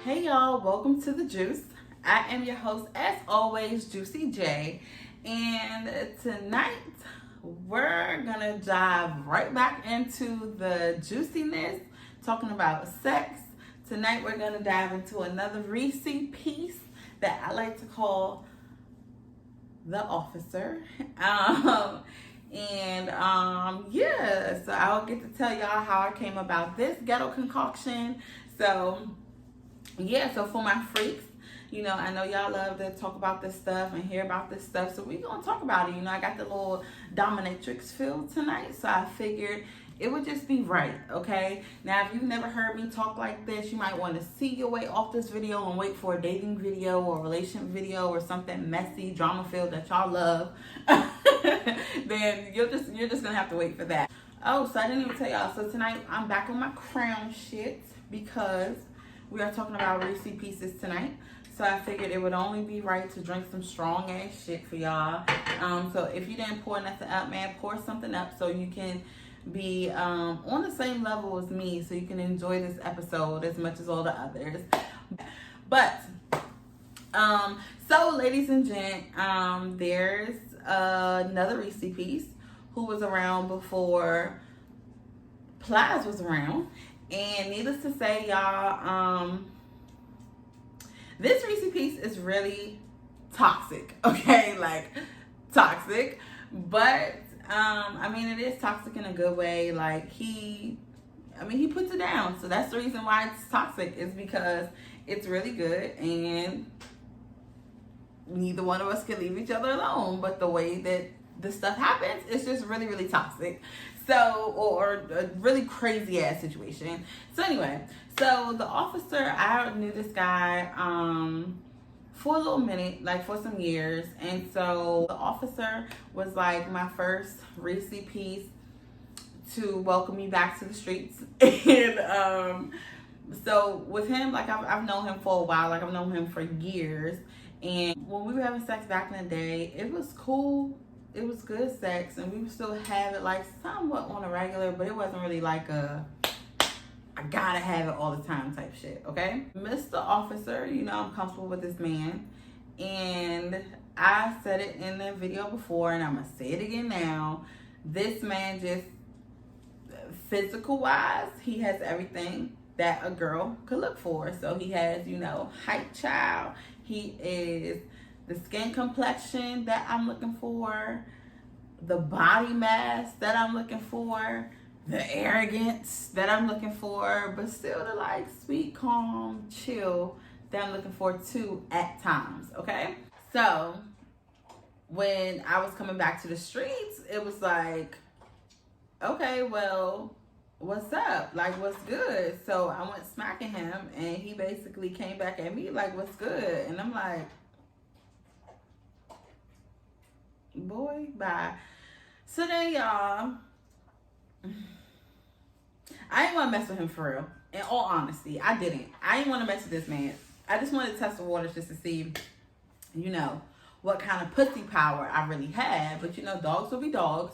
Hey y'all, welcome to the Juice. I am your host, as always, JuiicyJ. And tonight we're gonna dive right back into the juiciness, talking about sex. Tonight we're gonna dive into another Reese piece that I like to call The Officer. Yeah, so I'll get to tell y'all how I came about this ghetto concoction. So for my freaks, I know y'all love to talk about this stuff and hear about this stuff, so we're gonna talk about it. I got the little dominatrix feel tonight, so I figured it would just be right, okay? Now, if you've never heard me talk like this, you might want to see your way off this video and wait for a dating video or a relationship video or something messy, drama filled that y'all love. Then you're just gonna have to wait for that. Oh, so I didn't even tell y'all. So tonight I'm back on my crown shit because we are talking about Reese pieces tonight. So I figured it would only be right to drink some strong ass shit for y'all. So if you didn't pour nothing up, man, pour something up so you can be on the same level as me, so you can enjoy this episode as much as all the others. But so ladies and gent, there's another Reese piece who was around before Plies was around. And needless to say, y'all, this Reese piece is really toxic, okay? Like, toxic. But, it is toxic in a good way. Like, he puts it down. So that's the reason why it's toxic, is because it's really good. And neither one of us can leave each other alone. But the way that this stuff happens, it's just really, really toxic. So, or a really crazy ass situation. So anyway, so the officer, I knew this guy for a little minute, like for some years. And so the officer was like my first Reese piece to welcome me back to the streets. And so with him, like I've known him for a while, like I've known him for years. And when we were having sex back in the day, it was cool. It was good sex, and we would still have it like somewhat on a regular, but it wasn't really like a I gotta have it all the time type shit, okay? Mr. Officer, I'm comfortable with this man, and I said it in the video before, and I'm gonna say it again now. This man, just physical wise, he has everything that a girl could look for. So he has, height, child. He is the skin complexion that I'm looking for, the body mass that I'm looking for, the arrogance that I'm looking for, but still the like sweet, calm, chill that I'm looking for too at times, okay? So when I was coming back to the streets, it was like, okay, well, what's up? Like, what's good? So I went smacking him, and he basically came back at me like, what's good? And I'm like, boy, bye. So then, y'all, I didn't want to mess with him for real. In all honesty, I didn't. I didn't want to mess with this man. I just wanted to test the waters just to see, what kind of pussy power I really had. But, dogs will be dogs.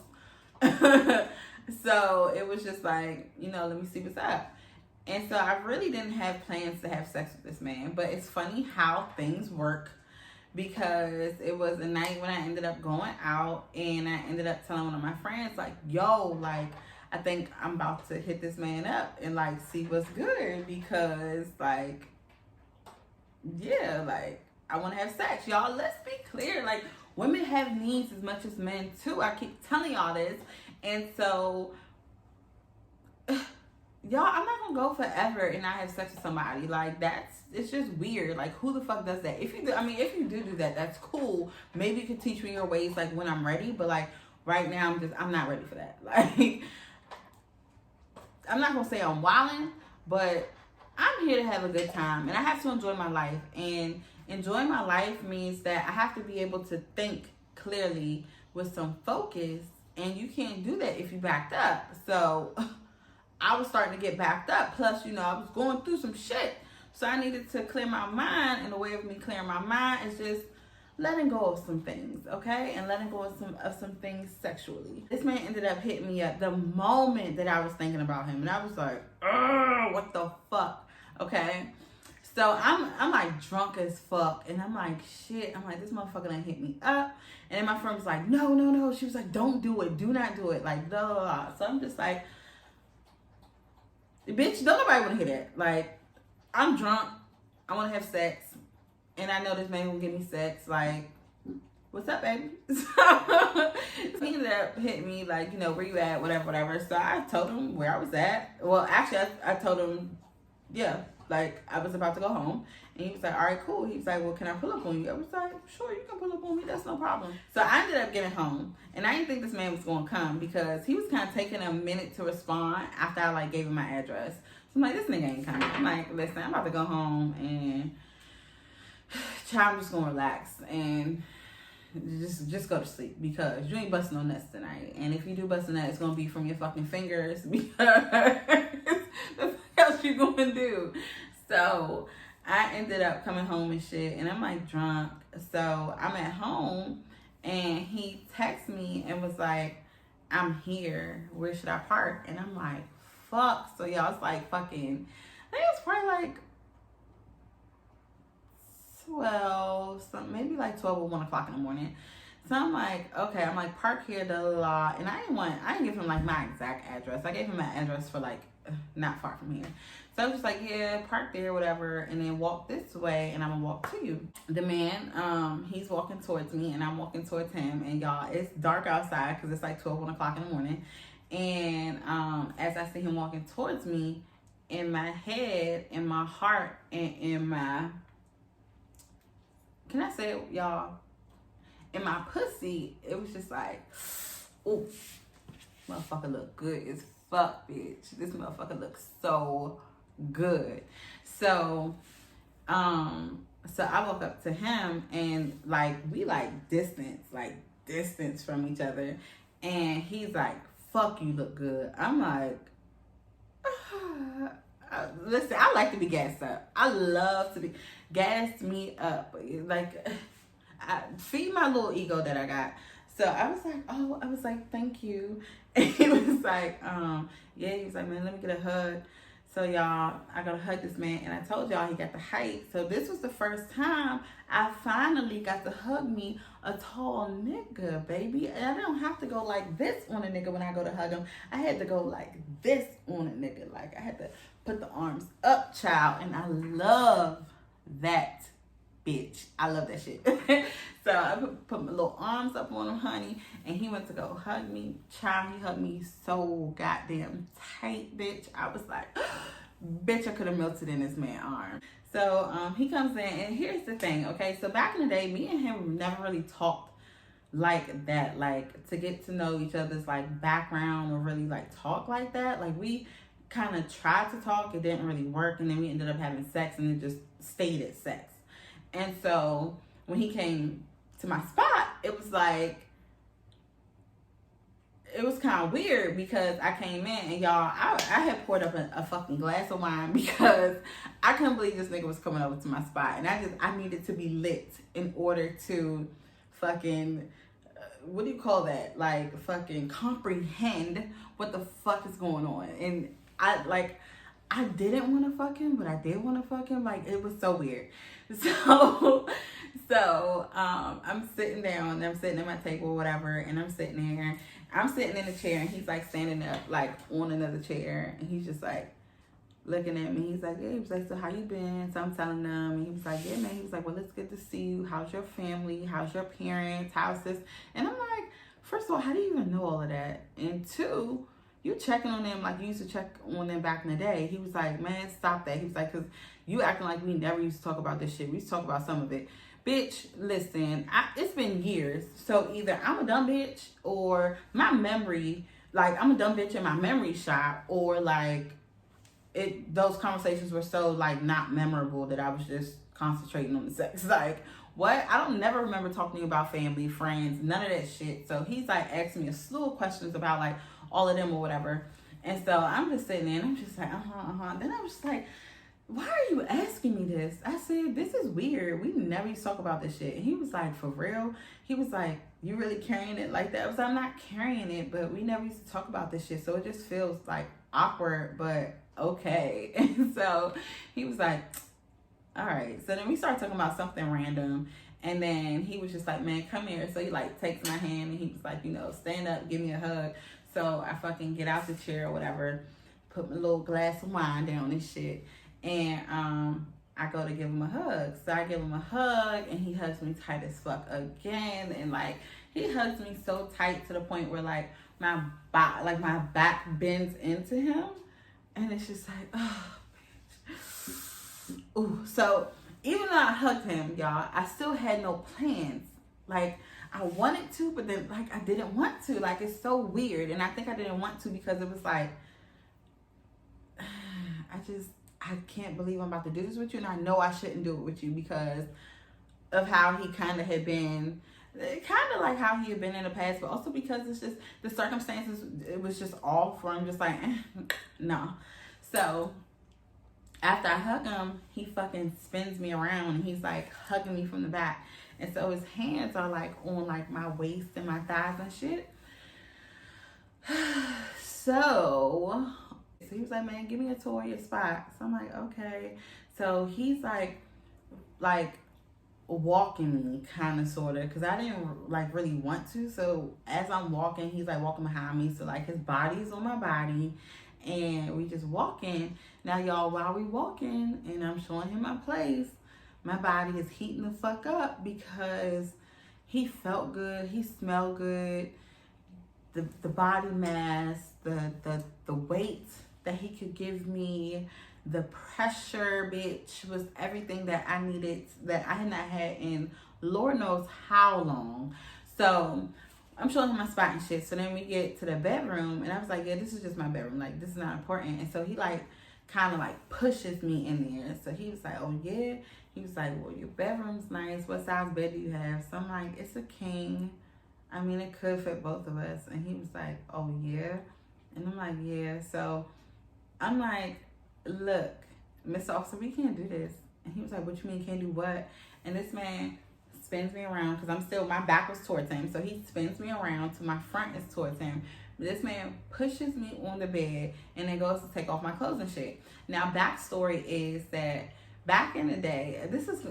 So it was just like, let me see what's up. And so I really didn't have plans to have sex with this man. But it's funny how things work, because it was a night when I ended up going out, and I ended up telling one of my friends, like, yo, like, I think I'm about to hit this man up and like see what's good, because like, yeah, like I want to have sex. Y'all, let's be clear, like women have needs as much as men too. I keep telling y'all this. And so y'all, I'm not gonna go forever and not have sex with somebody. Like, it's just weird. Like, who the fuck does that? If you do that, that's cool. Maybe you could teach me your ways, like, when I'm ready. But, like, right now, I'm not ready for that. Like, I'm not gonna say I'm wilding, but I'm here to have a good time. And I have to enjoy my life. And enjoying my life means that I have to be able to think clearly with some focus. And you can't do that if you backed up. So I was starting to get backed up. Plus, I was going through some shit. So I needed to clear my mind. And the way of me clearing my mind is just letting go of some things, okay? And letting go of some things sexually. This man ended up hitting me up the moment that I was thinking about him. And I was like, what the fuck? Okay? So I'm like drunk as fuck, and I'm like, shit. I'm like, this motherfucker done hit me up. And then my friend was like, no, no, no. She was like, don't do it. Do not do it. Like, blah, blah, blah. So I'm just like, bitch, don't nobody want to hear that. Like, I'm drunk. I want to have sex. And I know this man will give me sex. Like, what's up, baby? So he ended up hitting me, like, you know, where you at, whatever, whatever. So I told him where I was at. Well, actually, I told him, yeah, like, I was about to go home. And he was like, all right, cool. He was like, well, can I pull up on you? I was like, sure, you can pull up on me. That's no problem. So I ended up getting home. And I didn't think this man was going to come because he was kind of taking a minute to respond after I, like, gave him my address. So I'm like, this nigga ain't coming. I'm like, listen, I'm about to go home and child, I'm just going to relax and just go to sleep because you ain't busting no nuts tonight. And if you do bust a nut, it's going to be from your fucking fingers because the fuck else you going to do? So I ended up coming home and shit, and I'm like drunk. So I'm at home, and he texted me and was like, I'm here. Where should I park? And I'm like, fuck. So y'all, it's like fucking, I think it's probably like 12, something, maybe like 12 or 1 o'clock in the morning. So I'm like, okay, I'm like, park here, da da da. And I didn't give him like my exact address. I gave him my address for like not far from here. So I was just like, yeah, park there, whatever, and then walk this way, and I'm gonna walk to you. The man, he's walking towards me, and I'm walking towards him, and y'all, it's dark outside because it's like 12, 1 o'clock in the morning. And as I see him walking towards me, in my head, in my heart, and in my, can I say it, y'all? In my pussy, it was just like, ooh, motherfucker look good as fuck, bitch. This motherfucker looks so good. So I woke up to him, and like we like distance from each other, and he's like, fuck, you look good. I'm like, listen, I like to be gassed up. I love to be gassed me up. Like, I feed my little ego that I got. So I was like, thank you. And he was like, yeah, he was like, man, let me get a hug. So y'all, I gotta hug this man, and I told y'all he got the height. So this was the first time I finally got to hug me a tall nigga, baby. And I don't have to go like this on a nigga when I go to hug him. I had to go like this on a nigga. Like I had to put the arms up, child. And I love that, bitch. I love that shit. So I put my little arms up on him, honey, and he went to go hug me. Child, he hugged me so goddamn tight, bitch. I was like, bitch, I could have melted in this man's arm. So he comes in, and here's the thing, okay? So back in the day, me and him never really talked like that, like to get to know each other's like background or really like talk like that. Like we kind of tried to talk, it didn't really work, and then we ended up having sex, and it just stayed at sex. And so when he came to my spot, it was like, it was kind of weird because I came in, and y'all, I had poured up a fucking glass of wine because I couldn't believe this nigga was coming over to my spot, and I needed to be lit in order to fucking, what do you call that? Like fucking comprehend what the fuck is going on. And I didn't want to fuck him, but I did want to fuck him. Like, it was so weird. So I'm sitting down, and I'm sitting at my table, whatever, and I'm sitting there. I'm sitting in a chair, and he's like standing up, like on another chair, and he's just like looking at me. He's like, yeah, he was like, so how you been? So I'm telling them, and he was like, yeah, man. He was like, well, it's good to see you. How's your family? How's your parents? How's this? And I'm like, first of all, how do you even know all of that? And two, you checking on them like you used to check on them back in the day. He was like, man, stop that. He was like, because you acting like we never used to talk about this shit. We used to talk about some of it. Bitch, listen, it's been years. So either I'm a dumb bitch, or my memory, like I'm a dumb bitch in my memory shot, or like those conversations were so like not memorable that I was just concentrating on the sex. Like, what? I don't never remember talking about family, friends, none of that shit. So he's like asking me a slew of questions about like all of them or whatever. And so I'm just sitting there, and I'm just like, Then I was just like, why are you asking me this? I said, this is weird. We never used to talk about this shit. And he was like, for real? He was like, you really carrying it like that? I was like, I'm not carrying it, but we never used to talk about this shit. So it just feels like awkward, but okay. And so he was like, all right. So then we started talking about something random. And then he was just like, man, come here. So he like takes my hand and he was like, you know, stand up, give me a hug. So I fucking get out the chair or whatever, put my little glass of wine down and shit. And I go to give him a hug. So I give him a hug and he hugs me tight as fuck again. And like, he hugs me so tight to the point where like my back bends into him. And it's just like, oh, bitch. Ooh, so even though I hugged him, y'all, I still had no plans. Like, I wanted to, but then, like, I didn't want to. Like, it's so weird. And I think I didn't want to because it was like, I can't believe I'm about to do this with you. And I know I shouldn't do it with you because of how he kind of had been, kind of like how he had been in the past, but also because it's just, the circumstances, it was just off for him, just like, no. So, after I hug him, he fucking spins me around and he's like hugging me from the back. And so his hands are like on like my waist and my thighs and shit. So he was like, man, give me a tour of your spot. So I'm like, okay. So he's like walking me kind of sort of because I didn't like really want to. So as I'm walking, he's like walking behind me. So like his body's on my body. And we just walking. Now, y'all, while we walking and I'm showing him my place, my body is heating the fuck up because he felt good. He smelled good. The body mass, the weight that he could give me, the pressure, bitch, was everything that I needed that I had not had in Lord knows how long. So I'm showing him my spot and shit. So then we get to the bedroom and I was like, yeah, this is just my bedroom. Like, this is not important. And so he like kind of like pushes me in there. So he was like, oh yeah. He was like, well, your bedroom's nice. What size bed do you have? So I'm like, it's a king. I mean, it could fit both of us. And he was like, oh yeah. And I'm like, yeah. So I'm like, look, Mr. Officer, we can't do this. And he was like, what you mean can't do what? And this man spins me around because I'm still, my back was towards him. So he spins me around to my front is towards him. This man pushes me on the bed and then goes to take off my clothes and shit. Now, backstory is that back in the day, this is,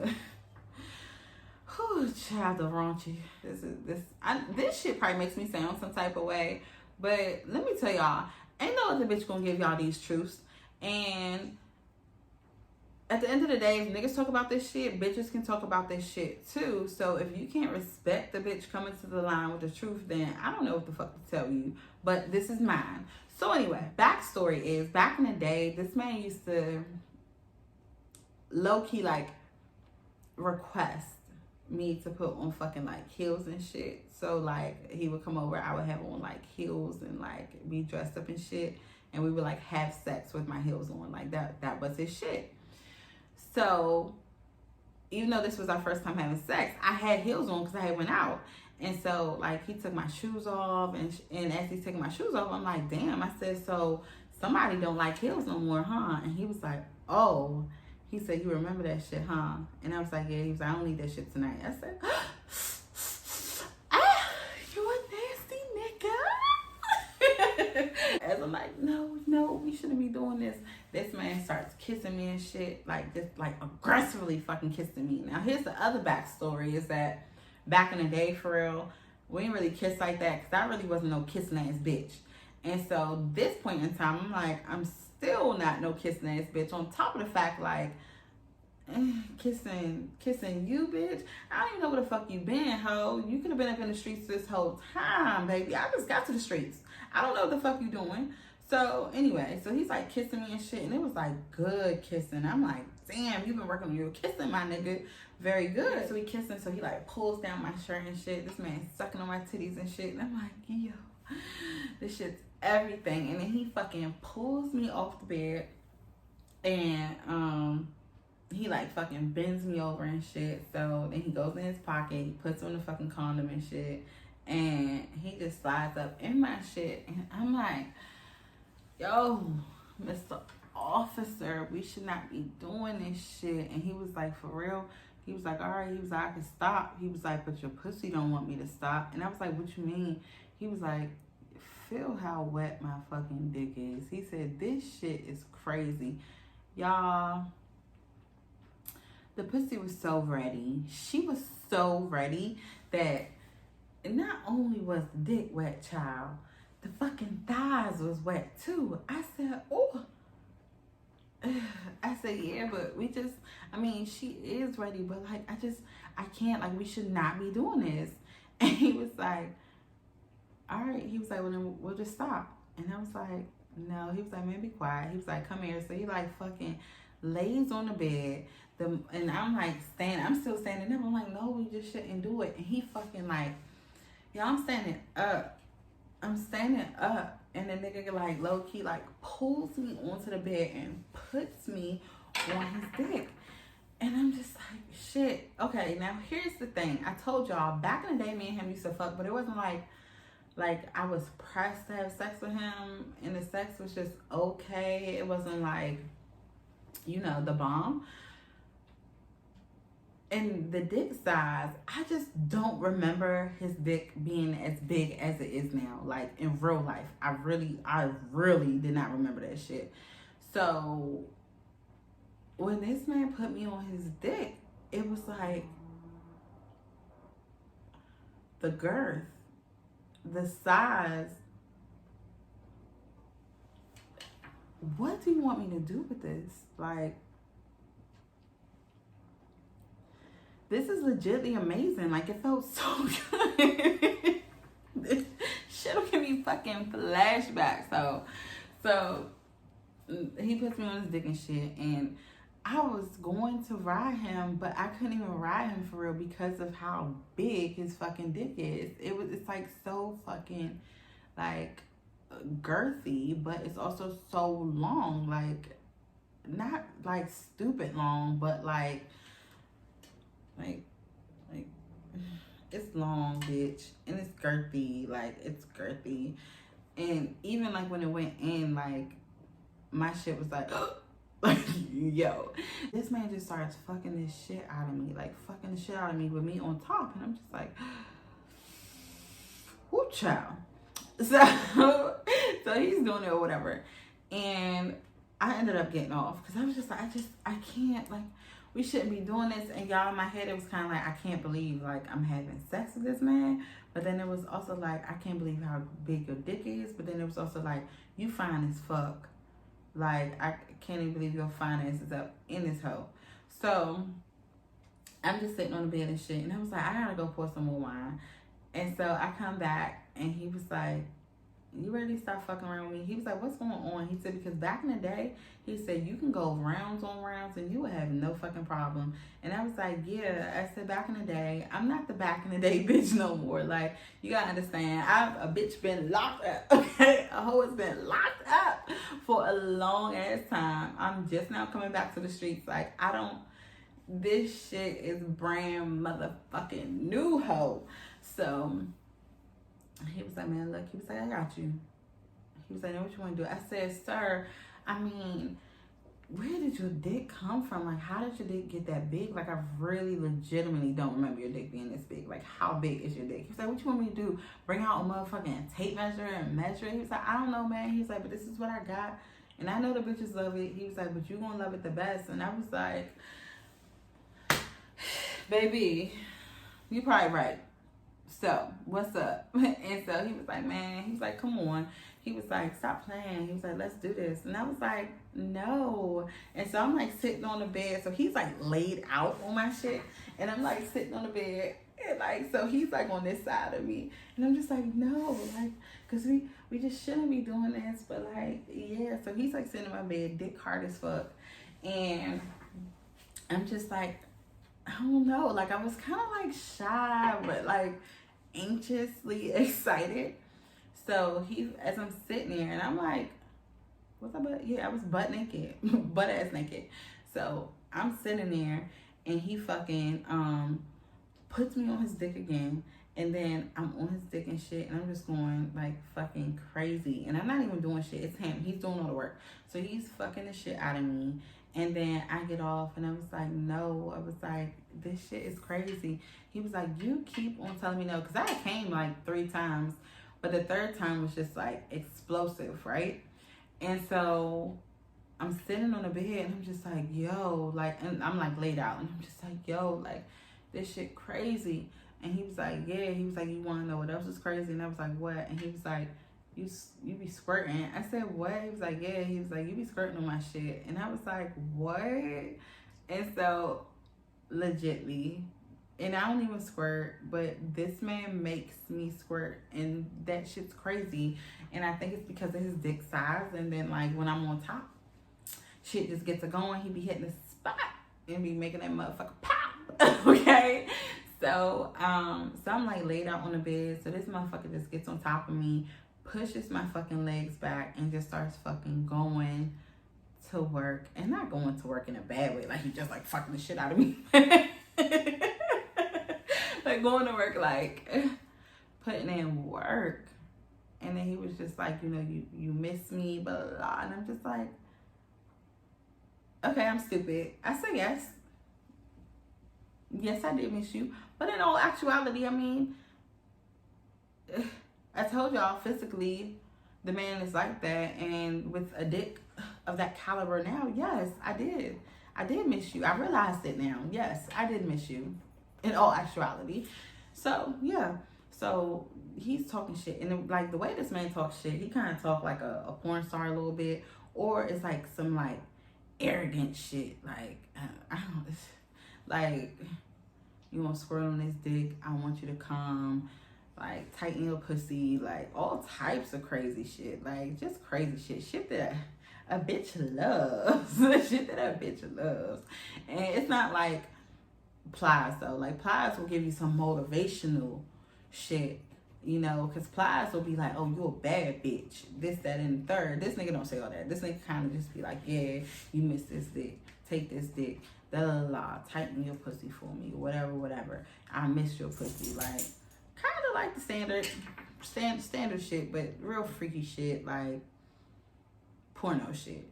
whew, child of raunchy. This shit probably makes me sound some type of way. But let me tell y'all, ain't no other bitch gonna give y'all these truths. And at the end of the day, if niggas talk about this shit, bitches can talk about this shit too. So if you can't respect the bitch coming to the line with the truth, then I don't know what the fuck to tell you. But this is mine. So anyway, backstory is, back in the day, this man used to low-key like request me to put on fucking like heels and shit. So like he would come over, I would have on like heels and like be dressed up and shit. And we would like have sex with my heels on. Like that was his shit. So, even though this was our first time having sex, I had heels on because I had went out. And so, like, he took my shoes off. And as he's taking my shoes off, I'm like, damn. I said, so somebody don't like heels no more, huh? And he was like, oh. He said, you remember that shit, huh? And I was like, yeah. He was like, I don't need that shit tonight. I said, ah, you a nasty nigga. As I'm like, no, we shouldn't be doing this. This man starts kissing me and shit, like just like aggressively fucking kissing me. Now here's the other backstory is that back in the day, for real, we didn't really kiss like that because I really wasn't no kissing ass bitch. And so this point in time, I'm like, I'm still not no kissing ass bitch. On top of the fact, like, kissing you, bitch. I don't even know where the fuck you been, ho. You could have been up in the streets this whole time, baby. I just got to the streets. I don't know what the fuck you doing. So anyway, so he's like kissing me and shit, and it was like good kissing. I'm like, damn, you've been working on your kissing, my nigga. Very good. So he kissing, so he like pulls down my shirt and shit. This man sucking on my titties and shit. And I'm like, yo, this shit's everything. And then he fucking pulls me off the bed and he like fucking bends me over and shit. So then he goes in his pocket, he puts on the fucking condom and shit, and he just slides up in my shit. And I'm like, yo, Mr. Officer, we should not be doing this shit. And he was like, for real? He was like, all right. He was like, I can stop. He was like, but your pussy don't want me to stop. And I was like, what you mean? He was like, feel how wet my fucking dick is. He said, this shit is crazy. Y'all, The pussy was so ready. She was so ready that not only was the dick wet, child, the fucking thighs was wet too. I said, oh. I said, yeah, but we just, I mean, she is ready, but like, I can't, like, we should not be doing this. And he was like, all right. He was like, well, then we'll just stop. And I was like, no. He was like, man, be quiet. He was like, come here. So he like fucking lays on the bed. And I'm like I'm still standing there. I'm like, no, we just shouldn't do it. And he fucking like, yeah, I'm standing up. And the nigga like low key like pulls me onto the bed and puts me on his dick. And I'm just like, shit. Okay, now here's the thing. I told y'all back in the day, me and him used to fuck, but it wasn't like I was pressed to have sex with him, and the sex was just okay. It wasn't like, you know, the bomb. And the dick size, I just don't remember his dick being as big as it is now. Like in real life, I really did not remember that shit. So when this man put me on his dick, it was like the girth, the size. What do you want me to do with this? Like, this is legitimately amazing. Like, it felt so good. This shit'll give me fucking flashbacks. So he puts me on his dick and shit, and I was going to ride him, but I couldn't even ride him for real because of how big his fucking dick is. It's like so fucking like girthy, but it's also so long. Like, not like stupid long, but like it's long, bitch, and it's girthy. Like, it's girthy. And even like when it went in, like my shit was like like, yo, this man just starts fucking this shit out of me, like fucking the shit out of me with me on top, and I'm just like, whoo, child. So he's doing it or whatever, and I ended up getting off because I was just like, I can't, like, we shouldn't be doing this. And y'all, in my head, it was kind of like, I can't believe like I'm having sex with this man. But then it was also like, I can't believe how big your dick is. But then it was also like, you fine as fuck. Like, I can't even believe your finances up in this hoe. So I'm just sitting on the bed and shit, and I was like, I gotta go pour some more wine. And so I come back, and he was like, you ready to stop fucking around with me? He was like, what's going on? He said, because back in the day, he said, you can go rounds on rounds and you would have no fucking problem. And I was like, yeah. I said, back in the day, I'm not the back in the day bitch no more. Like, you gotta understand, a bitch been locked up, okay? A hoe has been locked up for a long ass time. I'm just now coming back to the streets. Like, this shit is brand motherfucking new hoe. So he was like, man, look, he was like, I got you. He was like, know what you want to do? I said, sir, I mean, where did your dick come from? Like, how did your dick get that big? Like, I really legitimately don't remember your dick being this big. Like, how big is your dick? He was like, what you want me to do? Bring out a motherfucking tape measure and measure it? He was like, I don't know, man. He was like, but this is what I got. And I know the bitches love it. He was like, but you gonna love it the best. And I was like, baby, you probably right. So, what's up? And so he was like, man, he was like, come on. He was like, stop playing. He was like, let's do this. And I was like, no. And so I'm like sitting on the bed. So he's like laid out on my shit. And I'm like sitting on the bed. And like, so he's like on this side of me. And I'm just like, no. Like, because we just shouldn't be doing this. But like, yeah. So he's like sitting in my bed, dick hard as fuck. And I'm just like, I don't know. Like, I was kind of like shy, but like anxiously excited. So as I'm sitting there, and I'm like, what's up? Yeah, I was butt naked, butt ass naked. So I'm sitting there, and he fucking puts me on his dick again, and then I'm on his dick and shit, and I'm just going like fucking crazy, and I'm not even doing shit. It's him. He's doing all the work. So he's fucking the shit out of me, and then I get off, and I was like, no. I was like, this shit is crazy. He was like, you keep on telling me no, because I came like 3 times. But the third time was just like explosive, right? And so I'm sitting on the bed and I'm just like, yo, like, and I'm like laid out and I'm just like, yo, like, this shit crazy. And he was like, yeah. He was like, you want to know what else is crazy? And I was like, what? And he was like, you be squirting. I said, what? He was like, yeah. He was like, you be squirting on my shit. And I was like, what? And so, legitly, and I don't even squirt, but this man makes me squirt, and that shit's crazy. And I think it's because of his dick size. And then, like, when I'm on top, shit just gets a going. He be hitting the spot and be making that motherfucker pop. Okay? So I'm like laid out on the bed. So this motherfucker just gets on top of me, pushes my fucking legs back, and just starts fucking going to work. And not going to work in a bad way. Like, he just like fucking the shit out of me. Like, going to work, like, putting in work. And then he was just like, you know, you miss me, blah, blah, blah. And I'm just like, okay, I'm stupid. I said yes. Yes, I did miss you. But in all actuality, I mean, I told y'all physically the man is like that. And with a dick of that caliber now, yes, I did. I did miss you. I realized it now. Yes, I did miss you in all actuality. So, yeah. So, he's talking shit. And, like, the way this man talks shit, he kind of talk like a porn star a little bit. Or it's, like, some, like, arrogant shit. Like, I don't know. Like, you want to squirt on this dick? I want you to come. Like, tighten your pussy. Like, all types of crazy shit. Like, just crazy shit. Shit that a bitch loves. Shit that a bitch loves. And it's not like Plies, though. Like, Plies will give you some motivational shit. You know, because Plies will be like, oh, you a bad bitch. This, that, and the third. This nigga don't say all that. This nigga kind of just be like, yeah, you miss this dick. Take this dick. La la la. Tighten your pussy for me. Whatever. I miss your pussy. Like, kind of like the standard shit, but real freaky shit. Like, porno shit.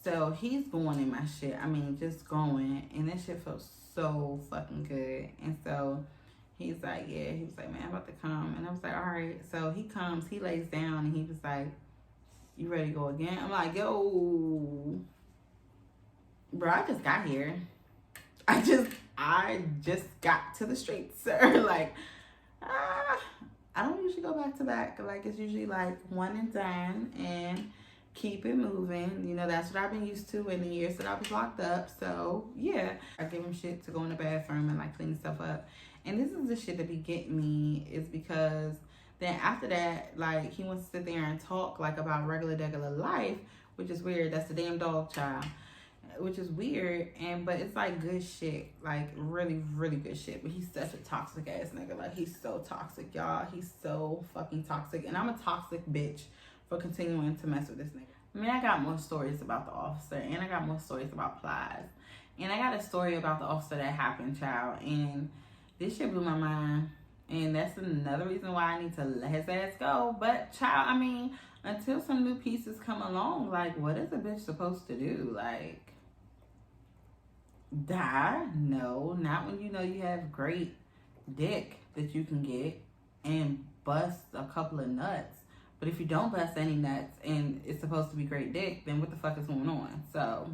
So, he's going in my shit. I mean, just going. And that shit felt so fucking good. And so, he's like, yeah. He was like, man, I'm about to come. And I was like, all right. So, he comes. He lays down. And he was like, you ready to go again? I'm like, yo. Bro, I just got here. I just got to the streets, sir. Like, I don't usually go back to back. Like, it's usually like one and done and keep it moving. You know, that's what I've been used to in the years that I was locked up. So, yeah. I give him shit to go in the bathroom and, like, clean stuff up. And this is the shit that be getting me is because then after that, like, he wants to sit there and talk, like, about regular life, which is weird. That's the damn dog, child. Which is weird, but it's like good shit, like really, really good shit. But he's such a toxic ass nigga. Like, he's so toxic, y'all. He's so fucking toxic, and I'm a toxic bitch for continuing to mess with this nigga. I mean, I got more stories about the officer, and I got more stories about Plies, and I got a story about the officer that happened, child. And this shit blew my mind, and that's another reason why I need to let his ass go. But child, I mean, until some new pieces come along, like, what is a bitch supposed to do? Like, die? No, not when you know you have great dick that you can get and bust a couple of nuts. But if you don't bust any nuts and it's supposed to be great dick, then what the fuck is going on? So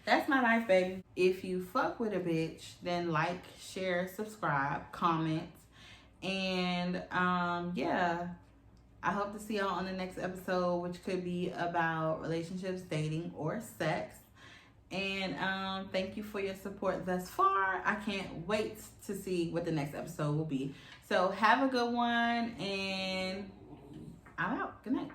that's my life, baby. If you fuck with a bitch, then like, share, subscribe, comment, and yeah, I hope to see y'all on the next episode, which could be about relationships, dating, or sex. And thank you for your support thus far. I can't wait to see what the next episode will be. So have a good one, and I'm out. Good night.